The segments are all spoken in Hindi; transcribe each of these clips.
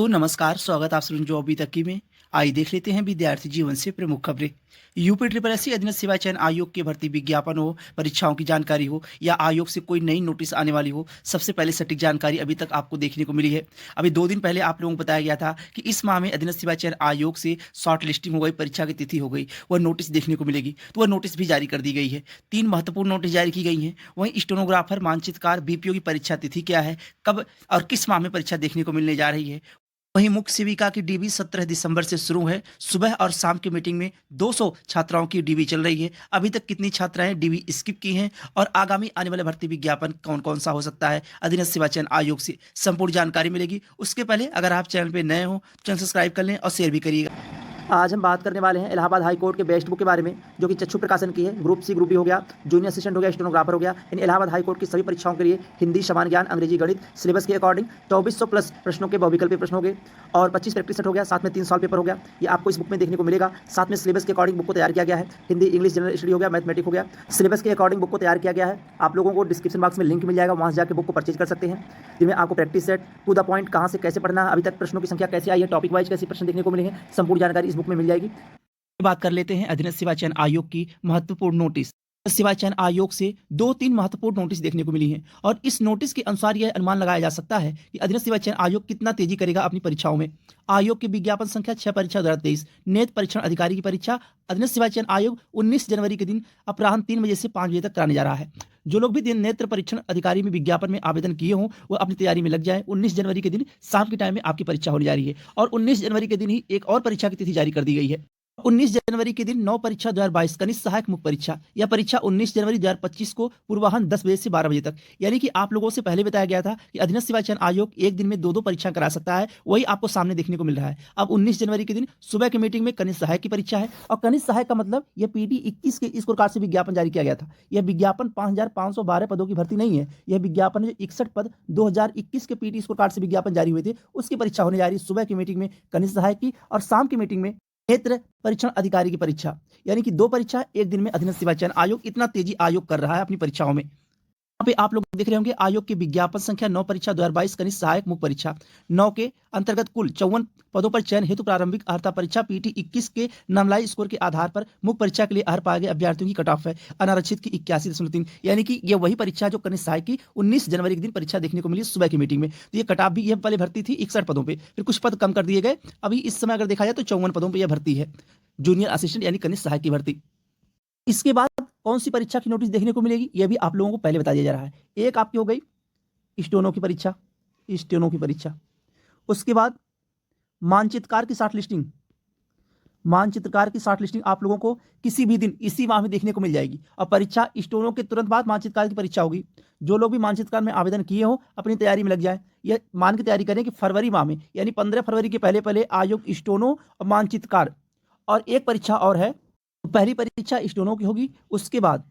दोस्तों नमस्कार, स्वागत आप सभी जो अभी तक की में। आइए देख लेते हैं विद्यार्थी जीवन से प्रमुख खबरें। यूपी ट्रिपल एससी अधीनस्थ सेवा चयन आयोग की भर्ती विज्ञापन हो, परीक्षाओं की जानकारी हो या आयोग से कोई नई नोटिस आने वाली हो, सबसे पहले सटीक जानकारी अभी तक आपको देखने को मिली है। अभी 2 दिन पहले आप लोगों को बताया गया था कि इस माह में अधीनस्थ सेवा चयन आयोग से शॉर्ट लिस्टिंग हो गई, परीक्षा की तिथि हो गई, वह नोटिस देखने को मिलेगी। तो वह नोटिस भी जारी कर दी गई है। 3 महत्वपूर्ण नोटिस जारी की गई हैं। वहीं स्टेनोग्राफर, मानचित्रकार, बीपीओ की परीक्षा तिथि क्या है, कब और किस माह में परीक्षा देखने को मिलने जा रही है। वहीं मुख्य सेविका की डीबी 17 दिसंबर से शुरू है। सुबह और शाम की मीटिंग में 200 छात्राओं की डीबी चल रही है। अभी तक कितनी छात्राएं डीबी स्किप की हैं और आगामी आने वाले भर्ती विज्ञापन कौन कौन सा हो सकता है, अधीनस्थ सेवा चयन आयोग से संपूर्ण जानकारी मिलेगी। उसके पहले अगर आप चैनल पर नए हो, चैनल सब्सक्राइब कर लें और शेयर भी करिएगा। आज हम बात करने वाले हैं इलाहाबाद हाई कोर्ट के बेस्ट बुक के बारे में, जो कि चक्षु प्रकाशन की है। ग्रुप सी, ग्रुप बी हो गया, जूनियर असिस्टेंट हो गया, स्टेनोग्राफर हो गया। इन इलाहाबाद हाई कोर्ट की सभी परीक्षाओं के लिए हिंदी, सामान्य ज्ञान, अंग्रेजी, गणित सिलेबस के अकॉर्डिंग 2400 प्लस प्रश्नों के बहुविकल्पी प्रश्न हो गए और 25 प्रैक्टिस सेट हो गया। साथ में 3 सॉल्व पेपर हो गया। ये आपको इस बुक में देखने को मिलेगा। साथ में सिलेबस के अकॉर्डिंग बुक को तैयार किया गया है। हिंदी, इंग्लिश, जनरल स्टडी हो गया, मैथमेटिक हो गया। सिलेबस के अकॉर्डिंग बुक को तैयार किया गया है। आप लोगों को डिस्क्रिप्शन बॉक्स में लिंक मिल जाएगा, वहाँ से जाकर बुक को परचेज कर सकते हैं। जिनमें आपको practice set, to the point, कहाँ से कैसे पढ़ना है, अभी तक प्रश्नों की संख्या कैसे आई है, टॉपिक वाइज कैसे प्रश्न देखने को मिले हैं, संपूर्ण जानकारी इस बुक में मिल जाएगी। बात कर लेते हैं अधीनस्थ सेवा चयन आयोग की महत्वपूर्ण नोटिस। सेवा चयन आयोग से 2-3 महत्वपूर्ण नोटिस देखने को मिली हैं और इस नोटिस के अनुसार यह अनुमान लगाया जा सकता है कि अधीनस्थ सेवा चयन आयोग कितना तेजी करेगा अपनी परीक्षाओं में। आयोग की विज्ञापन संख्या 6 परीक्षा 2023 नेत्र परीक्षण अधिकारी की परीक्षा अधीनस्थ सेवा चयन आयोग 19 जनवरी के दिन अपराह्न 3 बजे से 5 बजे तक कराने जा रहा है। जो लोग भी नेत्र परीक्षण अधिकारी में विज्ञापन में आवेदन किए हों वो अपनी तैयारी में लग जाएं। 19 जनवरी के दिन शाम के टाइम में आपकी परीक्षा होने जा रही है और 19 जनवरी के दिन ही एक और परीक्षा की तिथि जारी कर दी गई है। 19 जनवरी के दिन 9 परीक्षा 2022 कनिष्ठ सहायक मुख्य परीक्षा। यह परीक्षा 19 जनवरी 2025 को पूर्वाह्न 10 बजे से 12 बजे तक, यानी कि आप लोगों से पहले बताया गया था कि अधीनस्थ सेवा चयन आयोग एक दिन में 2-2 परीक्षा करा सकता है, वही आपको सामने देखने को मिल रहा है। अब 19 जनवरी के दिन सुबह की मीटिंग में कनिष्ठ सहायक की परीक्षा है और कनिष्ठ सहायक का मतलब यह पीटी 21 के स्कोर कार्ड से विज्ञापन जारी किया गया था। यह विज्ञापन 5512 पदों की भर्ती नहीं है। यह विज्ञापन जो 61 पद 2021 के पीटी स्कोर कार्ड से विज्ञापन जारी हुए थे उसकी परीक्षा होने जा रही है। सुबह की मीटिंग में कनिष्ठ सहायक की और शाम की मीटिंग में नेत्र परीक्षण अधिकारी की परीक्षा, यानी कि 2 परीक्षा एक दिन में अधीनस्थ सेवा चयन आयोग इतना तेजी आयोग कर रहा है अपनी परीक्षाओं में। यहाँ पे आप लोग देख रहे होंगे आयोग की विज्ञापन संख्या 9 परीक्षा 2022 कनिष्ठ सहायक मुख्य परीक्षा 9 के अंतर्गत कुल 54 पदों पर चयन हेतु प्रारंभिक अर्हता परीक्षा पीटी 21 के नामलाई स्कोर के आधार पर मुख्य परीक्षा के लिए अर्ह पाए गए अभ्यर्थियों की कट ऑफ है अनारक्षित की 81.3, यानी कि ये वही परीक्षा जो कनिष्ठ सहायक की 19 जनवरी के दिन परीक्षा देखने को मिली सुबह की मीटिंग में। तो ये कट ऑफ भी यह पहले भर्ती थी 61 पदों पर, फिर कुछ पद कम कर दिए गए। अभी इस समय अगर देखा जाए तो 54 पदों पर यह भर्ती है, जूनियर असिस्टेंट यानी कनिष्ठ सहायक की भर्ती। इसके बाद कौन सी परीक्षा की नोटिस देखने को मिलेगी यह भी आप लोगों को पहले बता दिया जा रहा है। एक आपकी हो गई स्टेनो की परीक्षा, स्टेनो की परीक्षा। उसके बाद मानचित्रकार की शॉर्ट लिस्टिंग, मानचित्रकार की शॉर्ट लिस्टिंग आप लोगों को किसी भी दिन इसी माह में देखने को मिल जाएगी और परीक्षा स्टेनो के तुरंत बाद मानचित्रकार की परीक्षा होगी। जो लोग भी मानचित्रकार में आवेदन किए हो अपनी तैयारी में लग जाए। यह मान के तैयारी करें कि फरवरी माह में यानी 15 फरवरी के पहले पहले आयोग स्टेनो और मानचित्रकार और एक परीक्षा और है। पहली परीक्षा स्टेनो की होगी, उसके बाद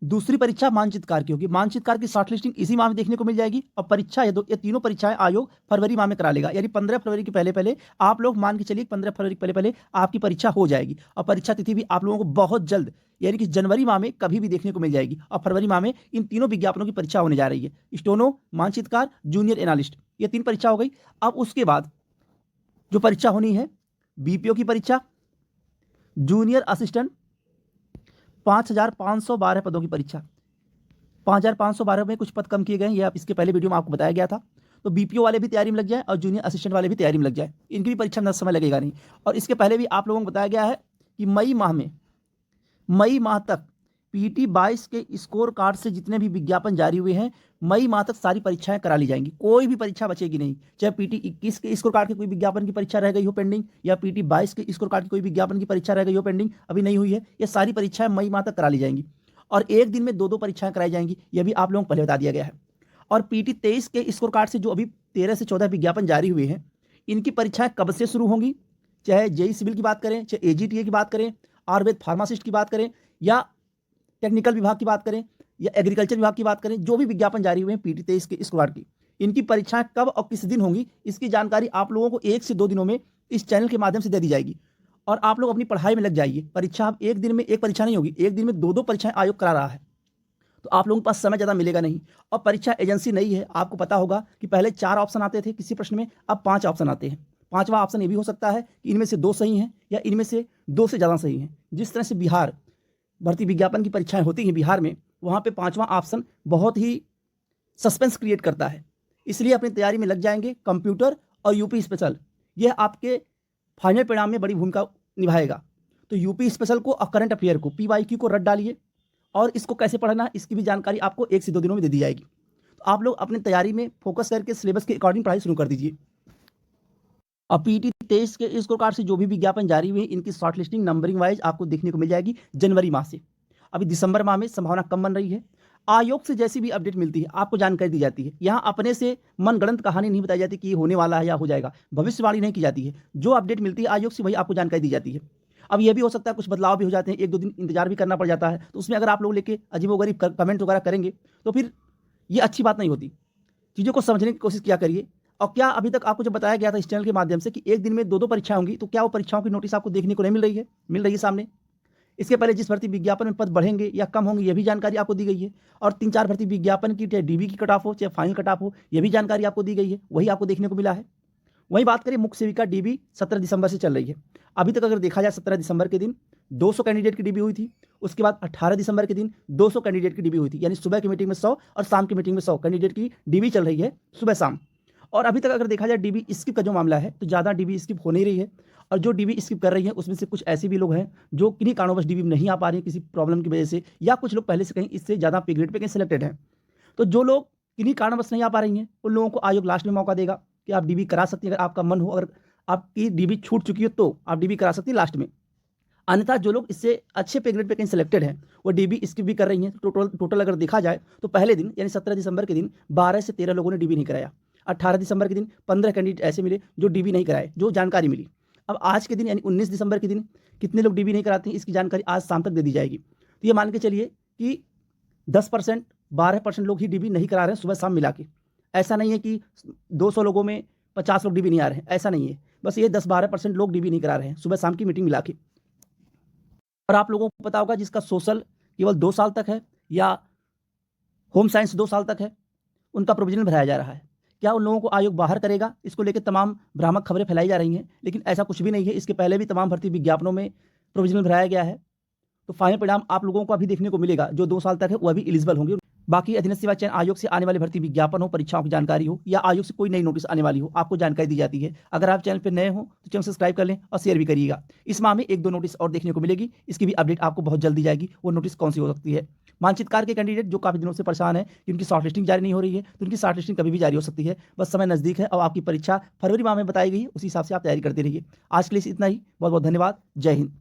दूसरी परीक्षा मानचित्रकार की होगी। मानचित्रकार की शॉर्ट लिस्टिंग इसी माह में देखने को मिल जाएगी और परीक्षा ये तीनों परीक्षाएं आयोग फरवरी माह में करा लेगा, यानी 15 फरवरी के पहले पहले आप लोग मान के चलिए 15 फरवरी के पहले पहले आपकी परीक्षा हो जाएगी और परीक्षा तिथि भी आप लोगों को बहुत जल्द यानी कि जनवरी माह में कभी भी देखने को मिल जाएगी और फरवरी माह में इन तीनों विज्ञापनों की परीक्षा होने जा रही है। स्टेनो, मानचित्रकार, जूनियर एनालिस्ट, ये 3 परीक्षा हो गई। अब उसके बाद जो परीक्षा होनी है बीपीओ की परीक्षा, जूनियर असिस्टेंट 5512 पदों की परीक्षा। 5512 में कुछ पद कम किए गए हैं, यह इसके पहले वीडियो में आपको बताया गया था। तो बीपीओ वाले भी तैयारी में लग जाए और जूनियर असिस्टेंट वाले भी तैयारी में लग जाए, इनकी भी परीक्षा में समय लगेगा नहीं। और इसके पहले भी आप लोगों को बताया गया है कि मई माह तक पीटी 22 के स्कोर कार्ड से जितने भी विज्ञापन जारी हुए हैं मई माह तक सारी परीक्षाएं करा ली जाएंगी, कोई भी परीक्षा बचेगी नहीं। चाहे पीटी 21 के स्कोर कार्ड के कोई विज्ञापन की परीक्षा रह गई हो पेंडिंग या पीटी 22 के स्कोर कार्ड की कोई विज्ञापन की परीक्षा रह गई हो पेंडिंग, अभी नहीं हुई है, ये सारी परीक्षाएं मई माह तक करा ली जाएंगी और एक दिन में 2-2 परीक्षाएं कराई जाएंगी, यह भी आप लोगों को पहले बता दिया गया है। और पीटी 23 के स्कोर कार्ड से जो अभी 13 से 14 विज्ञापन जारी हुए हैं इनकी परीक्षाएं कब से शुरू होंगी, चाहे जेई सिविल की बात करें, चाहे एजीटीए की बात करें, आयुर्वेद फार्मासिस्ट की बात करें या टेक्निकल विभाग की बात करें या एग्रीकल्चर विभाग की बात करें, जो भी विज्ञापन जारी हुए हैं पीटी 23 के स्क्वाड की, इनकी परीक्षाएं कब और किस दिन होंगी इसकी जानकारी आप लोगों को 1 से 2 दिनों में इस चैनल के माध्यम से दे दी जाएगी और आप लोग अपनी पढ़ाई में लग जाइए। परीक्षा अब एक दिन में एक परीक्षा नहीं होगी, एक दिन में 2-2 परीक्षाएं आयोग करा रहा है। तो आप लोगों के पास समय ज़्यादा मिलेगा नहीं। और परीक्षा एजेंसी नई है, आपको पता होगा कि पहले 4 ऑप्शन आते थे किसी प्रश्न में, अब 5 ऑप्शन आते हैं। 5वां ऑप्शन ये भी हो सकता है कि इनमें से 2 सही हैं या इनमें से 2 से ज़्यादा सही हैं। जिस तरह से बिहार भर्ती विज्ञापन की परीक्षाएँ होती हैं बिहार में, वहाँ पे 5वां ऑप्शन बहुत ही सस्पेंस क्रिएट करता है। इसलिए अपनी तैयारी में लग जाएँगे। कंप्यूटर और यूपी स्पेशल, यह आपके फाइनल परिणाम में बड़ी भूमिका निभाएगा। तो यूपी स्पेशल को और करंट अफेयर को, पीवाईक्यू को रट डालिए और इसको कैसे पढ़ना है इसकी भी जानकारी आपको 1 से 2 दिनों में दे दी जाएगी। तो आप लोग अपनी तैयारी में फोकस करके सिलेबस के अकॉर्डिंग पढ़ाई शुरू कर दीजिए। अब पीटी 23 के स्कोर कार्ड से जो भी विज्ञापन जारी हुए, इनकी शॉर्ट लिस्टिंग नंबरिंग वाइज आपको देखने को मिल जाएगी जनवरी माह से। अभी दिसंबर माह में संभावना कम बन रही है। आयोग से जैसी भी अपडेट मिलती है आपको जानकारी दी जाती है। यहाँ अपने से मनगढ़ंत कहानी नहीं बताई जाती कि ये होने वाला है या हो जाएगा, भविष्यवाणी नहीं की जाती है। जो अपडेट मिलती है आयोग से वही आपको जानकारी दी जाती है। अब ये भी हो सकता है कुछ बदलाव भी हो जाते हैं, 1-2 दिन इंतजार भी करना पड़ जाता है। तो उसमें अगर आप लोग लेके अजीबोगरीब कमेंट वगैरह करेंगे तो फिर ये अच्छी बात नहीं होती। चीज़ों को समझने की कोशिश किया करिए। और क्या अभी तक आपको जब बताया गया था इस चैनल के माध्यम से कि एक दिन में 2-2 परीक्षाएं होंगी, तो क्या वो परीक्षाओं की नोटिस आपको देखने को नहीं मिल रही है? मिल रही है सामने। इसके पहले जिस भर्ती विज्ञापन में पद बढ़ेंगे या कम होंगे, ये भी जानकारी आपको दी गई है। और 3-4 भर्ती विज्ञापन की, चाहे डीबी की कट ऑफ हो चाहे फाइनल कट ऑफ हो, ये भी जानकारी आपको दी गई है, वही आपको देखने को मिला है। वहीं बात करें मुख्य सेविका डीबी 17 दिसंबर से चल रही है। अभी तक अगर देखा जाए 17 दिसंबर के दिन 200 कैंडिडेट की डीबी हुई थी। उसके बाद 18 दिसंबर के दिन 200 कैंडिडेट की डीबी हुई थी। यानी सुबह की मीटिंग में 100 और शाम की मीटिंग में 100 कैंडिडेट की डीबी चल रही है सुबह शाम। और अभी तक अगर देखा जाए डीबी स्किप का जो मामला है, तो ज़्यादा डीबी स्किप हो नहीं रही है। और जो डीबी स्किप कर रही है उसमें से कुछ ऐसे भी लोग हैं जो किन्हीं कारणों डीबी में नहीं आ पा रही है, किसी प्रॉब्लम की वजह से, या कुछ लोग पहले से कहीं इससे ज़्यादा पे ग्रेड पे कहीं सिलेक्टेड हैं। तो जो लोग किन्हीं कारणवश नहीं आ पा रही हैं, उन लोगों को आयोग लास्ट में मौका देगा कि आप डीबी करा सकती हैं। अगर आपका मन हो, अगर आपकी डीबी छूट चुकी है तो आप डीबी करा सकती हैं लास्ट में। अन्यथा जो लोग इससे अच्छे पे ग्रेड पे कहीं सिलेक्टेड हैं, वो डीबी स्किप भी कर रही हैं। टोटल अगर देखा जाए तो पहले दिन यानी 17 दिसंबर के दिन 12 से 13 लोगों ने डीबी नहीं कराया। 18 दिसंबर के दिन 15 कैंडिडेट ऐसे मिले जो डीबी नहीं कराए, जो जानकारी मिली। अब आज के दिन यानी 19 दिसंबर के दिन कितने लोग डीबी नहीं कराते हैं, इसकी जानकारी आज शाम तक दे दी जाएगी। तो ये मान के चलिए कि 10%, 12% लोग ही डीबी नहीं करा रहे हैं सुबह शाम मिला के। ऐसा नहीं है कि 200 लोगों में 50 लोग डीबी नहीं आ रहे हैं, ऐसा नहीं है। बस ये 10-12% लोग डीबी नहीं करा रहे हैं सुबह शाम की मीटिंग मिला के। और आप लोगों को पता होगा जिसका सोशल केवल 2 साल तक है या होम साइंस 2 साल तक है, उनका प्रोविजनल भराया जा रहा है। क्या उन लोगों को आयोग बाहर करेगा? इसको लेकर तमाम भ्रामक खबरें फैलाई जा रही हैं, लेकिन ऐसा कुछ भी नहीं है। इसके पहले भी तमाम भर्ती विज्ञापनों में प्रोविजनल भराया गया है। तो फाइनल परिणाम आप लोगों को अभी देखने को मिलेगा। जो 2 साल तक है वो अभी एलिजिबल होंगे। बाकी अधीनस्थ सेवा चयन आयोग से आने वाली भर्ती विज्ञापन हो, परीक्षाओं की जानकारी हो, या आयोग से कोई नई नोटिस आने वाली हो, आपको जानकारी दी जाती है। अगर आप चैनल पर नए हो तो चैनल सब्सक्राइब कर लें और शेयर भी करिएगा। इस माह में 1-2 नोटिस और देखने को मिलेगी, इसकी भी अपडेट आपको बहुत जल्दी जाएगी। वो नोटिस कौन सी हो सकती है? मानचित्र कार्य के कैंडिडेट जो काफ़ी दिनों से परेशान है कि उनकी शॉर्ट लिस्टिंग जारी नहीं हो रही है, तो उनकी शॉर्ट लिस्टिंग कभी भी जारी हो सकती है। बस समय नज़दीक है और आपकी परीक्षा फरवरी माह में बताई गई है, उसी हिसाब से आप तैयारी करते रहिए। आज के लिए इतना ही। बहुत बहुत धन्यवाद। जय हिंद।